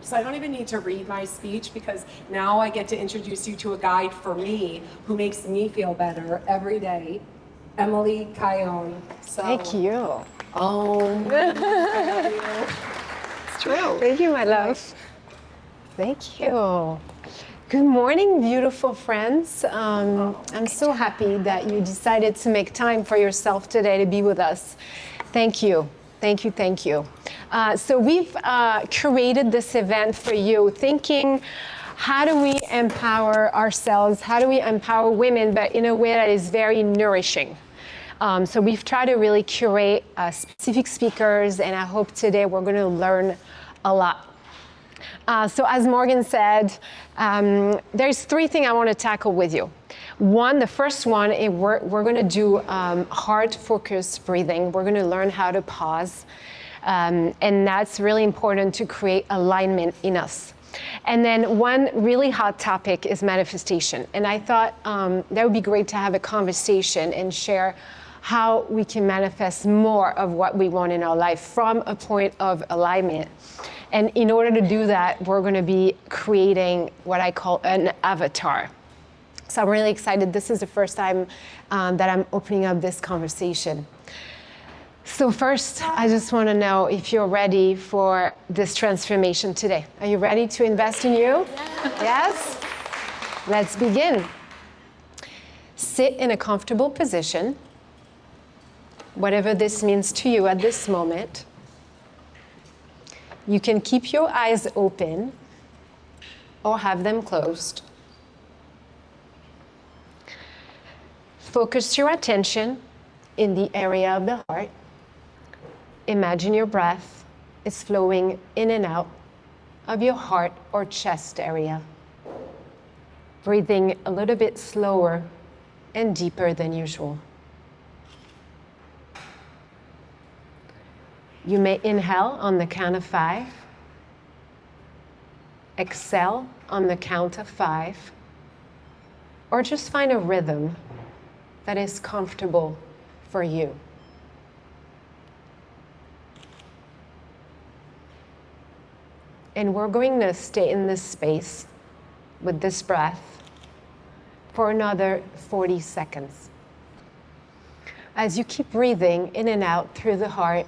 So I don't even need to read my speech because now I get to introduce you to a guide for me who makes me feel better every day, Emily Caillon. So, thank you. I love you. It's true. Thank you, my love. Thank you. Good morning, beautiful friends. I'm so happy that you decided to make time for yourself today to be with us. Thank you. Thank you, thank you. So we've curated this event for you, thinking, how do we empower ourselves? How do we empower women, but in a way that is very nourishing? So we've tried to really curate specific speakers, and I hope today we're going to learn a lot. So as Morgan said, there's three things I want to tackle with you. One, the first one, is we're going to do heart-focused breathing. We're going to learn how to pause. And that's really important to create alignment in us. And then one really hot topic is manifestation. And I thought that would be great to have a conversation and share how we can manifest more of what we want in our life from a point of alignment. And in order to do that, we're going to be creating what I call an avatar. So I'm really excited. This is the first time that I'm opening up this conversation. So first, I just want to know if you're ready for this transformation today. Are you ready to invest in you? Yes? Let's begin. Sit in a comfortable position, whatever this means to you at this moment. You can keep your eyes open or have them closed. Focus your attention in the area of the heart. Imagine your breath is flowing in and out of your heart or chest area. Breathing a little bit slower and deeper than usual. You may inhale on the count of 5. Exhale on the count of 5. Or just find a rhythm that is comfortable for you. And we're going to stay in this space with this breath for another 40 seconds. As you keep breathing in and out through the heart,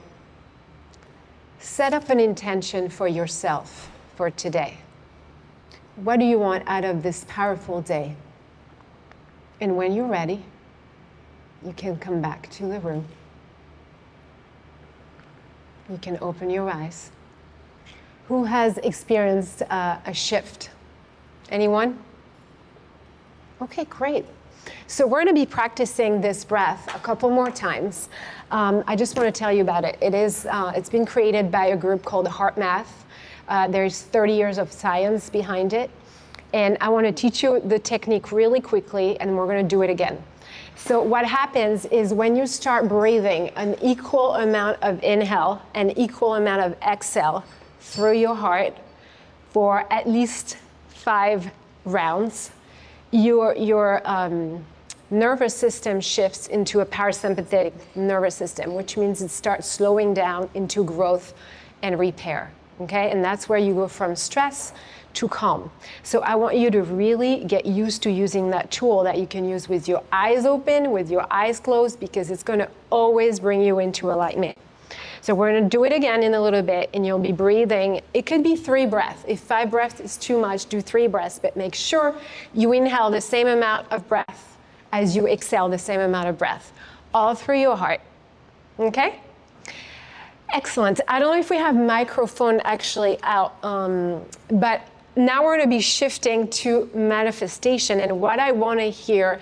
set up an intention for yourself for today. What do you want out of this powerful day? And when you're ready, you can come back to the room. You can open your eyes. Who has experienced a shift? Anyone? Okay, great. So we're going to be practicing this breath a couple more times. I just want to tell you about it. It's been created by a group called Heart Math. There's 30 years of science behind it. And I want to teach you the technique really quickly, and we're going to do it again. So what happens is when you start breathing an equal amount of inhale and equal amount of exhale through your heart for at least 5 rounds, your nervous system shifts into a parasympathetic nervous system, which means it starts slowing down into growth and repair, okay? And that's where you go from stress to calm. So I want you to really get used to using that tool that you can use with your eyes open, with your eyes closed, because it's going to always bring you into alignment. So we're going to do it again in a little bit, and you'll be breathing. It could be 3 breaths. If 5 breaths is too much, do 3 breaths, but make sure you inhale the same amount of breath as you exhale the same amount of breath, all through your heart, okay? Excellent. I don't know if we have microphone actually out, but now we're going to be shifting to manifestation, and what I want to hear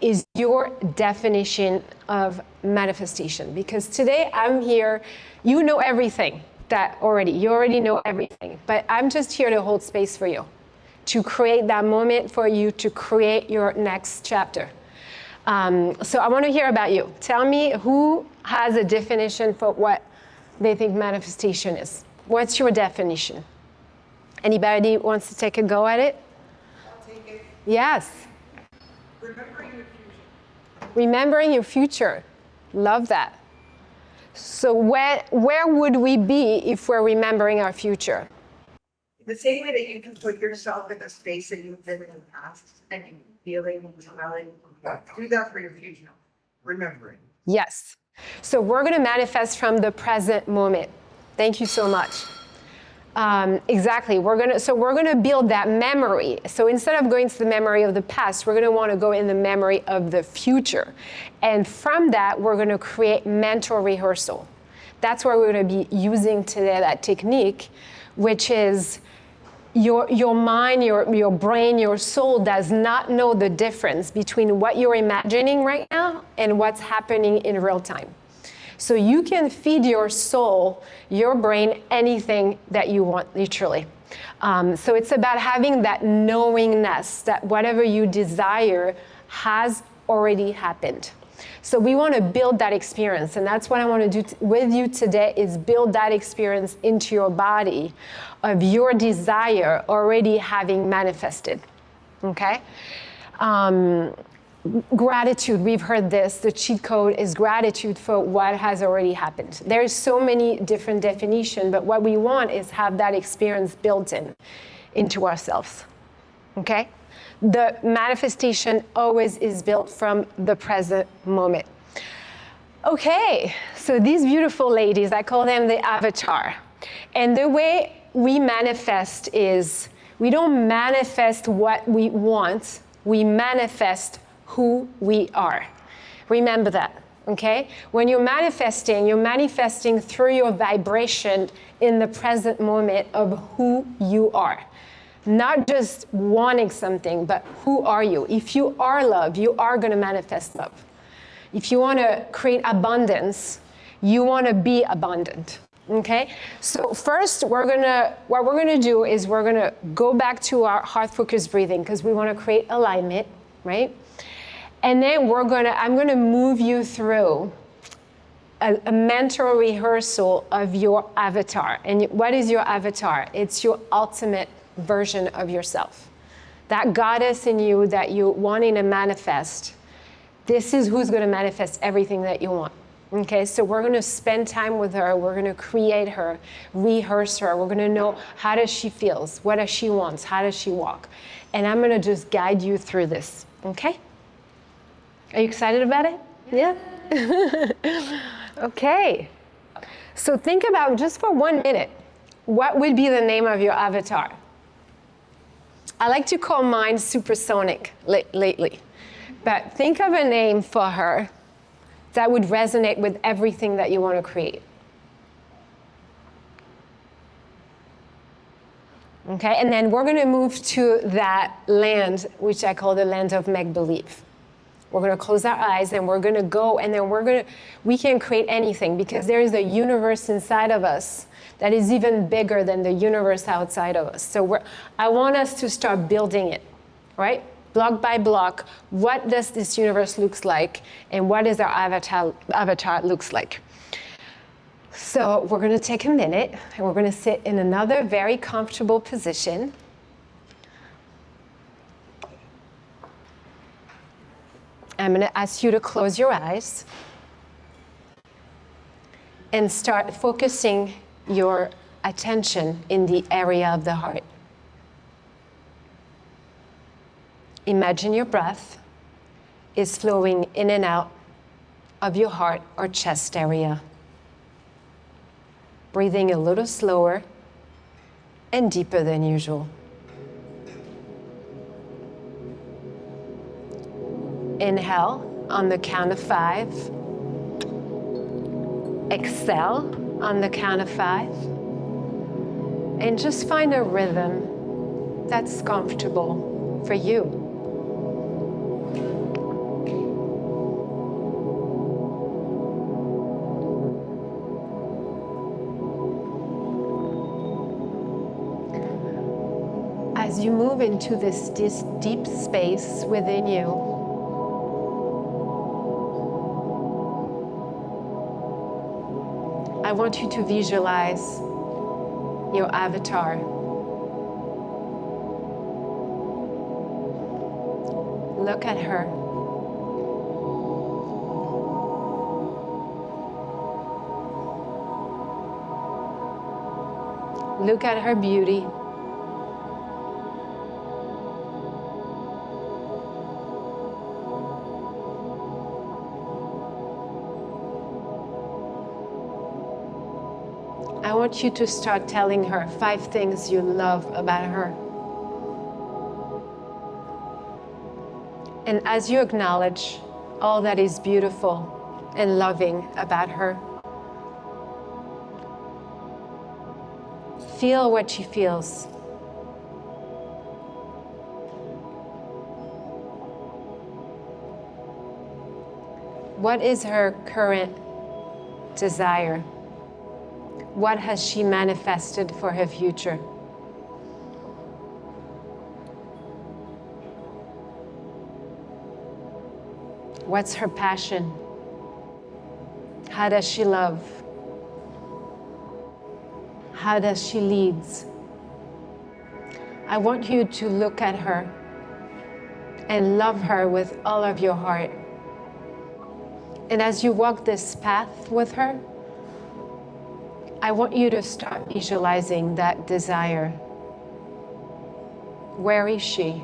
is your definition of manifestation, because today I'm here, you know everything you already know everything, but I'm just here to hold space for you, to create that moment for you to create your next chapter. So I want to hear about you. Tell me who has a definition for what they think manifestation is. What's your definition? Anybody wants to take a go at it? I'll take it. Yes. Remembering your future. Remembering your future. Love that. So where would we be if we're remembering our future? The same way that you can put yourself in a space that you've been in the past and you feeling and smelling, do that for your future. Remembering. Yes. So we're going to manifest from the present moment. Thank you so much. Exactly. We're gonna build that memory. So instead of going to the memory of the past, we're gonna want to go in the memory of the future, and from that, we're gonna create mental rehearsal. That's where we're gonna be using today that technique, which is your mind, your brain, your soul does not know the difference between what you're imagining right now and what's happening in real time. So you can feed your soul, your brain, anything that you want, literally. So it's about having that knowingness that whatever you desire has already happened. So we want to build that experience, and that's what I want to do with you today, is build that experience into your body of your desire already having manifested, okay? Gratitude, we've heard this, the cheat code is gratitude for what has already happened. There's so many different definitions, but what we want is have that experience built into ourselves, okay? The manifestation always is built from the present moment. Okay, so these beautiful ladies, I call them the avatar. And the way we manifest is, we don't manifest what we want, we manifest who we are. Remember that, okay? When you're manifesting through your vibration in the present moment of who you are. Not just wanting something, but who are you? If you are love, you are gonna manifest love. If you wanna create abundance, you wanna be abundant, okay? So first, what we're gonna do is we're gonna go back to our heart-focused breathing, because we wanna create alignment, right? And then I'm gonna move you through a mental rehearsal of your avatar. And what is your avatar? It's your ultimate version of yourself. That goddess in you that you're wanting to manifest, this is who's gonna manifest everything that you want. Okay, so we're gonna spend time with her, we're gonna create her, rehearse her, we're gonna know how does she feels, what does she wants, how does she walk. And I'm gonna just guide you through this, okay? Are you excited about it? Yeah? Okay. So think about, just for 1 minute, what would be the name of your avatar? I like to call mine supersonic lately. But think of a name for her that would resonate with everything that you want to create. Okay, and then we're going to move to that land, which I call the land of make-believe. We're going to close our eyes and we're going to go, and then we can create anything, because there is a universe inside of us that is even bigger than the universe outside of us. So I want us to start building it, right? Block by block, what does this universe looks like, and what does our avatar looks like? So we're going to take a minute, and we're going to sit in another very comfortable position. I'm going to ask you to close your eyes and start focusing your attention in the area of the heart. Imagine your breath is flowing in and out of your heart or chest area. Breathing a little slower and deeper than usual. Inhale on the count of 5. Exhale on the count of 5. And just find a rhythm that's comfortable for you. As you move into this deep space within you, I want you to visualize your avatar. Look at her. Look at her beauty. want you to start telling her 5 things you love about her. And as you acknowledge all that is beautiful and loving about her, feel what she feels. What is her current desire? What has she manifested for her future? What's her passion? How does she love? How does she lead? I want you to look at her and love her with all of your heart. And as you walk this path with her, I want you to start visualizing that desire. Where is she?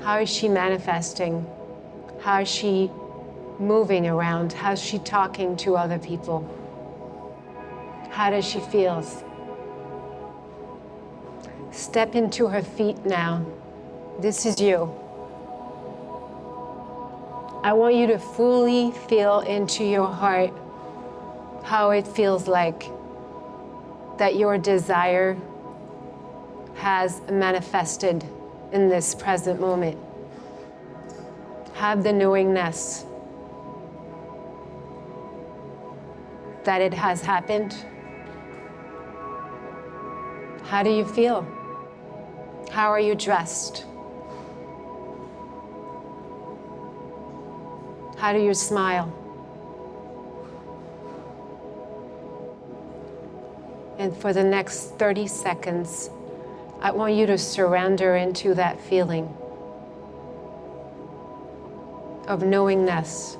How is she manifesting? How is she moving around? How is she talking to other people? How does she feel? Step into her feet now. This is you. I want you to fully feel into your heart how it feels like that your desire has manifested in this present moment. Have the knowingness that it has happened. How do you feel? How are you dressed? How do you smile? And for the next 30 seconds, I want you to surrender into that feeling of knowingness,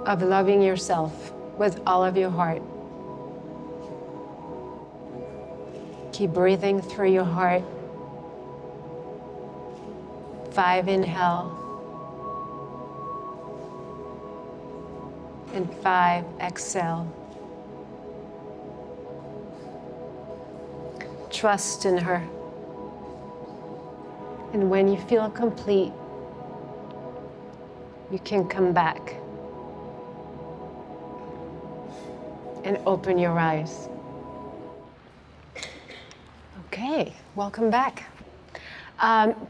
of loving yourself with all of your heart. Keep breathing through your heart. 5 inhale and 5 exhale. Trust in her. And when you feel complete, you can come back and open your eyes. Okay, welcome back.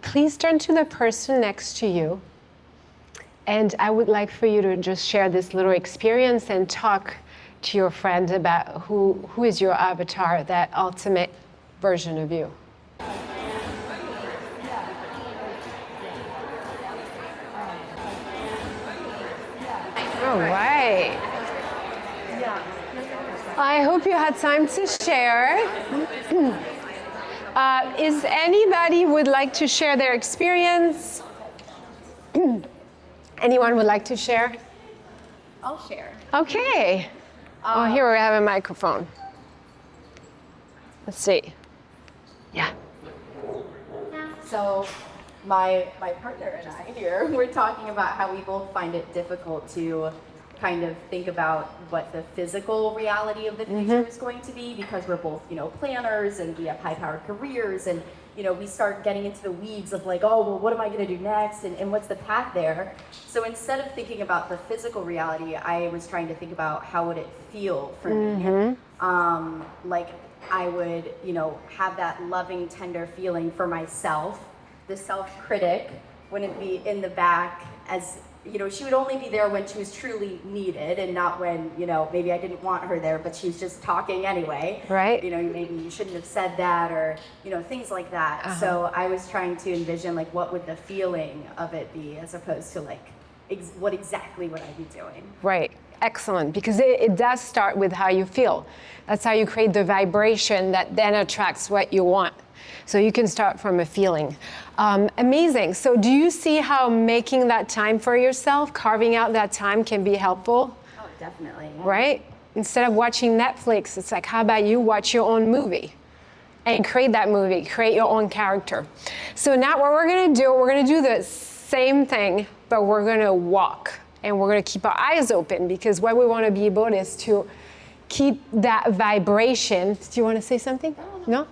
Please turn to the person next to you. And I would like for you to just share this little experience and talk to your friend about who is your avatar, that ultimate version of you. All right. I hope you had time to share. Is anybody would like to share their experience? Anyone would like to share? I'll share. Okay. Oh, here we have a microphone. Let's see. Yeah. So my partner and I here, we're talking about how we both find it difficult to kind of think about what the physical reality of the future is going to be, because we're both, planners and we have high-powered careers, and we start getting into the weeds of like, oh, well, what am I going to do next, and what's the path there? So instead of thinking about the physical reality, I was trying to think about how would it feel for me. Like I would, have that loving, tender feeling for myself. The self-critic wouldn't be in the back, as she would only be there when she was truly needed, and not when, maybe I didn't want her there, but she's just talking anyway. Right. Maybe you shouldn't have said that, or, things like that. So I was trying to envision, like, what would the feeling of it be, as opposed to, like, what exactly would I be doing? Right. Excellent. Because it does start with how you feel. That's how you create the vibration that then attracts what you want. So you can start from a feeling. Amazing. So do you see how making that time for yourself, carving out that time, can be helpful? Oh, definitely. Yeah. Right? Instead of watching Netflix, it's like, how about you watch your own movie and create that movie, create your own character. So now what we're going to do the same thing but we're going to walk. And we're going to keep our eyes open, because what we want to be able is to keep that vibration. Do you want to say something? No?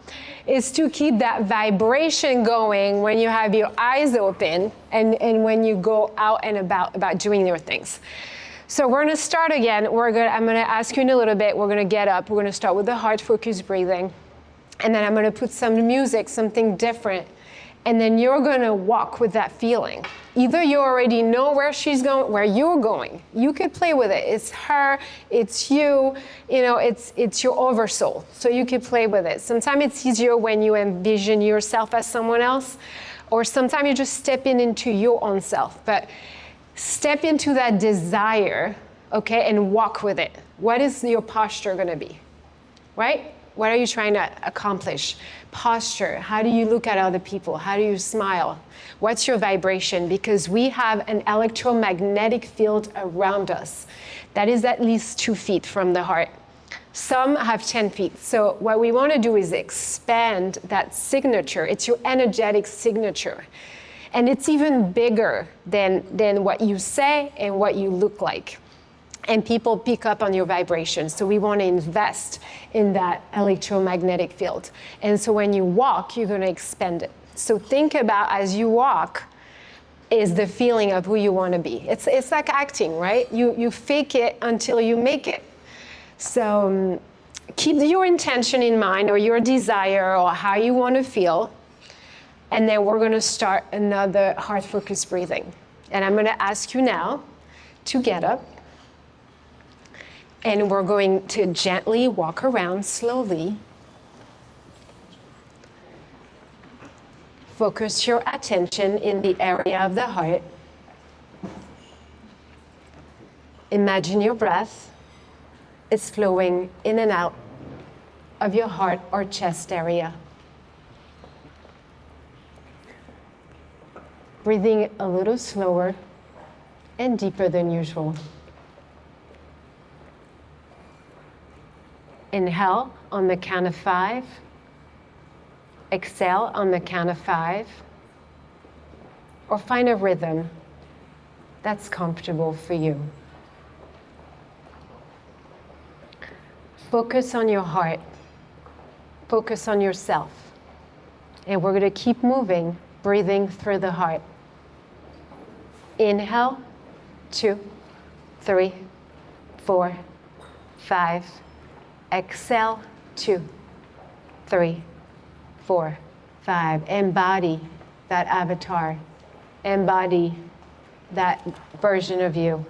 Is to keep that vibration going when you have your eyes open and when you go out and about doing your things. So we're going to start again. I'm going to ask you in a little bit. We're going to get up. We're going to start with the heart-focused breathing. And then I'm going to put some music, something different. And then you're going to walk with that feeling. Either you already know where she's going, where you're going. You could play with it. It's her, it's you, it's your oversoul. So you could play with it. Sometimes it's easier when you envision yourself as someone else, or sometimes you just step into your own self. But step into that desire, okay, and walk with it. What is your posture going to be, right? What are you trying to accomplish? Posture. How do you look at other people? How do you smile? What's your vibration? Because we have an electromagnetic field around us that is at least 2 feet from the heart. Some have 10 feet. So what we want to do is expand that signature. It's your energetic signature. And it's even bigger than what you say and what you look like. And people pick up on your vibration. So we want to invest in that electromagnetic field. And so when you walk, you're going to expand it. So think about, as you walk, is the feeling of who you want to be. It's like acting, right? You fake it until you make it. So keep your intention in mind, or your desire, or how you want to feel. And then we're going to start another heart-focused breathing. And I'm going to ask you now to get up. And we're going to gently walk around slowly. Focus your attention in the area of the heart. Imagine your breath is flowing in and out of your heart or chest area. Breathing a little slower and deeper than usual. Inhale on the count of 5. Exhale on the count of 5. Or find a rhythm that's comfortable for you. Focus on your heart. Focus on yourself. And we're going to keep moving, breathing through the heart. Inhale, 2, 3, 4, 5. Exhale, 2, 3, 4, 5. Embody that avatar. Embody that version of you.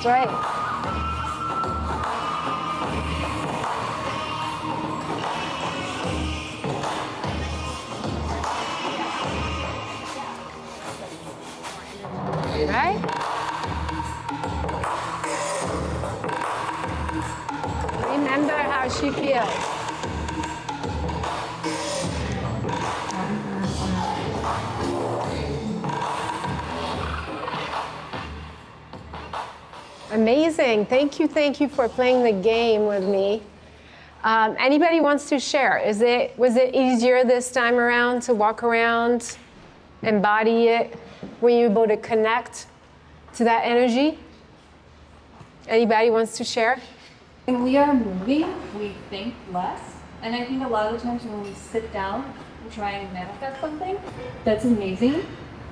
That's right. Right? Remember how she feels. Amazing. Thank you for playing the game with me. Anybody wants to share? Was it easier this time around to walk around, embody it? Were you able to connect to that energy? Anybody wants to share? When we are moving, we think less. And I think a lot of the times when we sit down and try and manifest something, that's amazing.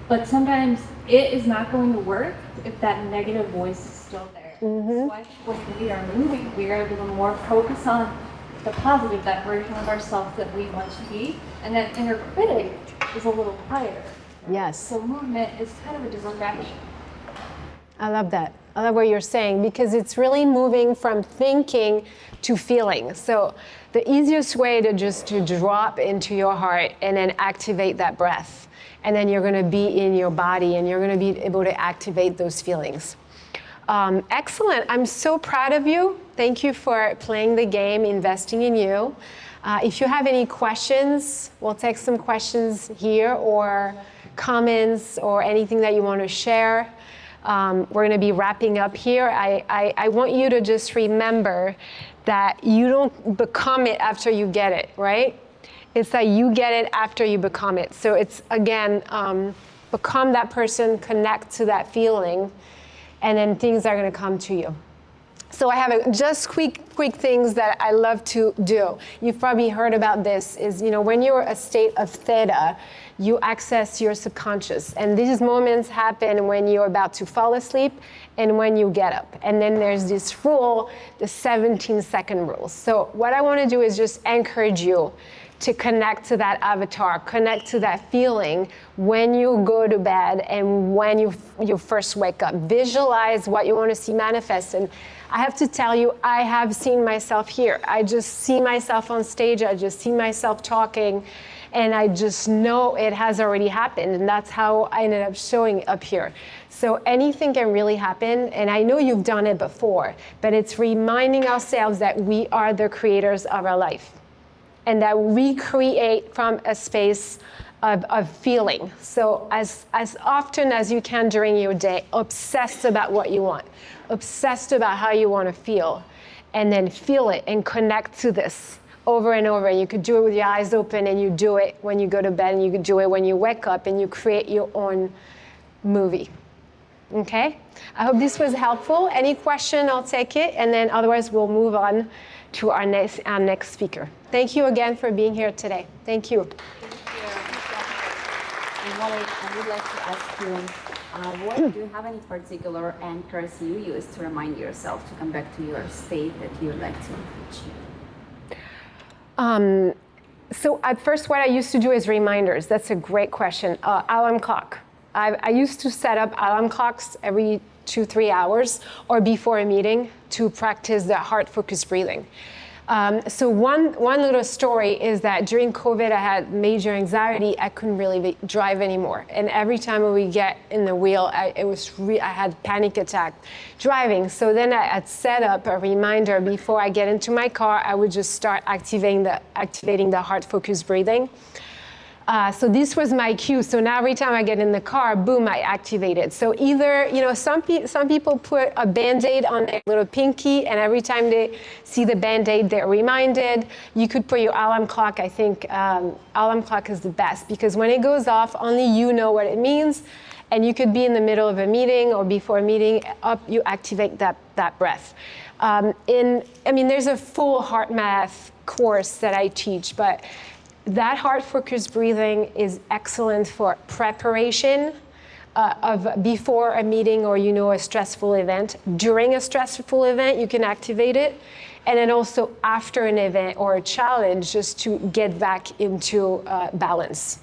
But sometimes it is not going to work if that negative voice is still there. Mm-hmm. So I think when we are moving, we are able to more focus on the positive, that version of ourselves that we want to be. And that inner critic is a little quieter. Yes. So movement is kind of a distraction. I love that. I love what you're saying, because it's really moving from thinking to feeling. So the easiest way to drop into your heart and then activate that breath. And then you're going to be in your body and you're going to be able to activate those feelings. Excellent. I'm so proud of you. Thank you for playing the game, investing in you. If you have any questions, we'll take some questions here or comments or anything that you want to share. We're going to be wrapping up here. I want you to just remember that you don't become it after you get it, right? It's that you get it after you become it. So it's, again, become that person, connect to that feeling, and then things are going to come to you. So I have just quick things that I love to do. You've probably heard about this, is, when you're a state of theta, you access your subconscious. And these moments happen when you're about to fall asleep and when you get up. And then there's this rule, the 17-second rule. So what I want to do is just encourage you to connect to that avatar, connect to that feeling when you go to bed and when you first wake up. Visualize what you want to see manifest. And I have to tell you, I have seen myself here. I just see myself on stage. I just see myself talking. And I just know it has already happened. And that's how I ended up showing up here. So anything can really happen. And I know you've done it before, but it's reminding ourselves that we are the creators of our life, and that we create from a space of feeling. So as often as you can during your day, obsess about what you want, obsessed about how you want to feel, and then feel it and connect to this over and over. And you could do it with your eyes open, and you do it when you go to bed, and you could do it when you wake up, and you create your own movie. Okay? I hope this was helpful. Any question, I'll take it, and then otherwise we'll move on to our next speaker. Thank you again for being here today. Thank you. I would like to ask you, do you have any particular anchors you use to remind yourself to come back to your state that you would like to achieve? So at first, what I used to do is reminders. That's a great question. Alarm clock. I used to set up alarm clocks every 2-3 hours or before a meeting to practice the heart-focused breathing. So one little story is that during COVID, I had major anxiety. I couldn't really drive anymore. And every time we get in the wheel, I had panic attack driving. So then I had set up a reminder before I get into my car. I would just start activating the heart-focused breathing. So this was my cue. So now every time I get in the car, boom, I activate it. So either, some people put a Band-Aid on their little pinky, and every time they see the Band-Aid, they're reminded. You could put your alarm clock. I think alarm clock is the best, because when it goes off, only you know what it means. And you could be in the middle of a meeting or before a meeting, you activate that breath. There's a full heart math course that I teach, but that heart-focused breathing is excellent for preparation of before a meeting or a stressful event. During a stressful event, you can activate it, and then also after an event or a challenge, just to get back into balance.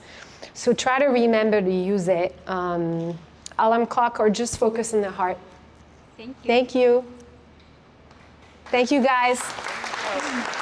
So try to remember to use it. Alarm clock, or just focus on the heart. Thank you. Thank you. Thank you, guys.